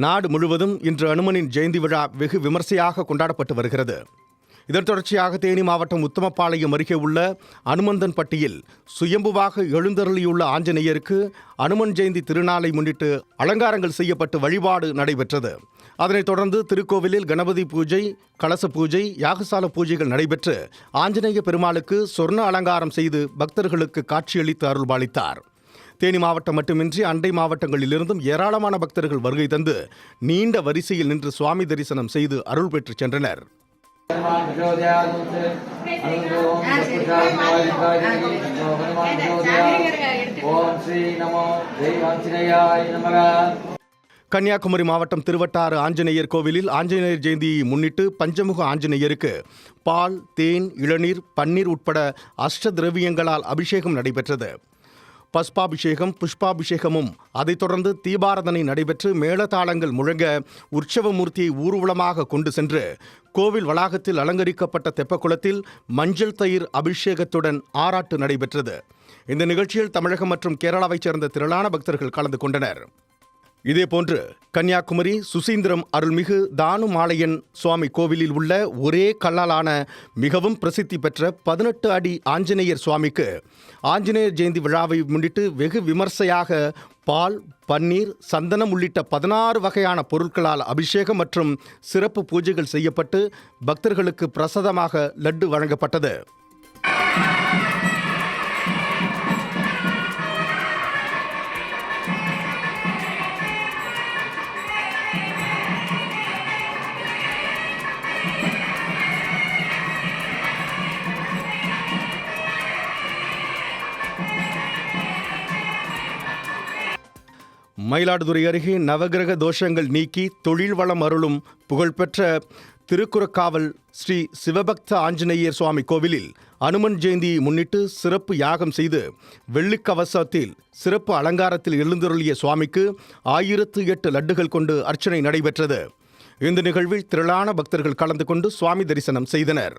நாடு முழுவதும் இன்று அனுமனின் ஜெயந்தி விழா வெகு விமர்சையாக கொண்டாடப்பட்டு வருகிறது. இதன் தொடர்ச்சியாக தேனி மாவட்டம் உத்தமபாளையம் அருகே உள்ள அனுமந்தன்பட்டியில் சுயம்புவாக எழுந்தருளியுள்ள ஆஞ்சநேயருக்கு அனுமன் ஜெயந்தி திருநாளை முன்னிட்டு அலங்காரங்கள் செய்யப்பட்டு வழிபாடு நடைபெற்றது. அதனைத் தொடர்ந்து திருக்கோவிலில் கணபதி பூஜை, கலச பூஜை, யாகசால பூஜைகள் நடைபெற்று ஆஞ்சநேய பெருமாளுக்கு சொர்ண அலங்காரம் செய்து பக்தர்களுக்கு காட்சியளித்து அருள்பாலித்தார். தேனி மாவட்டம் மட்டுமின்றி அண்டை மாவட்டங்களிலிருந்தும் ஏராளமான பக்தர்கள் வருகை தந்து நீண்ட வரிசையில் நின்று சுவாமி தரிசனம் செய்து அருள் பெற்று சென்றனர். கன்னியாகுமரி மாவட்டம் திருவட்டாறு ஆஞ்சநேயர் கோவிலில் ஆஞ்சநேயர் ஜெயந்தியை முன்னிட்டு பஞ்சமுக ஆஞ்சநேயருக்கு பால், தேன், இளநீர், பன்னீர் உட்பட அஷ்ட திரவியங்களால் அபிஷேகம் நடைபெற்றது. பஸ்பாபிஷேகம், புஷ்பாபிஷேகமும் அதைத் தொடர்ந்து தீபாராதனை நடைபெற்று மேளதாளங்கள் முழங்க உற்சவமூர்த்தியை ஊர்வலமாக கொண்டு சென்று கோவில் வளாகத்தில் அலங்கரிக்கப்பட்ட தெப்பக்குளத்தில் மஞ்சள் தயிர் அபிஷேகத்துடன் ஆராட்டு நடைபெற்றது. இந்த நிகழ்ச்சியில் தமிழகம் மற்றும் கேரளாவைச் சேர்ந்த திரளான பக்தர்கள் கலந்து கொண்டனர். இதேபோன்று கன்னியாகுமரி சுசீந்திரம் அருள்மிகு தானுமாலையன் சுவாமி கோவிலில் உள்ள ஒரே கல்லாலான மிகவும் பிரசித்தி பெற்ற 18 அடி ஆஞ்சநேயர் சுவாமிக்கு ஆஞ்சநேயர் ஜெயந்தி விழாவை முன்னிட்டு வெகு விமர்சையாக பால், பன்னீர், சந்தனம் உள்ளிட்ட 16 வகையான பொருட்களால் அபிஷேகம் மற்றும் சிறப்பு பூஜைகள் செய்யப்பட்டு பக்தர்களுக்கு பிரசாதமாக லட்டு வழங்கப்பட்டது. மயிலாடுதுறை அருகே நவகிரக தோஷங்கள் நீக்கி தொழில் வளம் அருளும் புகழ்பெற்ற திருக்குறக்காவல் ஸ்ரீ சிவபக்த ஆஞ்சநேயர் சுவாமி கோவிலில் அனுமன் ஜெயந்தியை முன்னிட்டு சிறப்பு யாகம் செய்து வெள்ளிக்கவசத்தில் சிறப்பு அலங்காரத்தில் எழுந்தருளிய சுவாமிக்கு 1008 லட்டுகள் கொண்டு அர்ச்சனை நடைபெற்றது. இந்த நிகழ்வில் திரளான பக்தர்கள் கலந்து கொண்டு சுவாமி தரிசனம் செய்தனர்.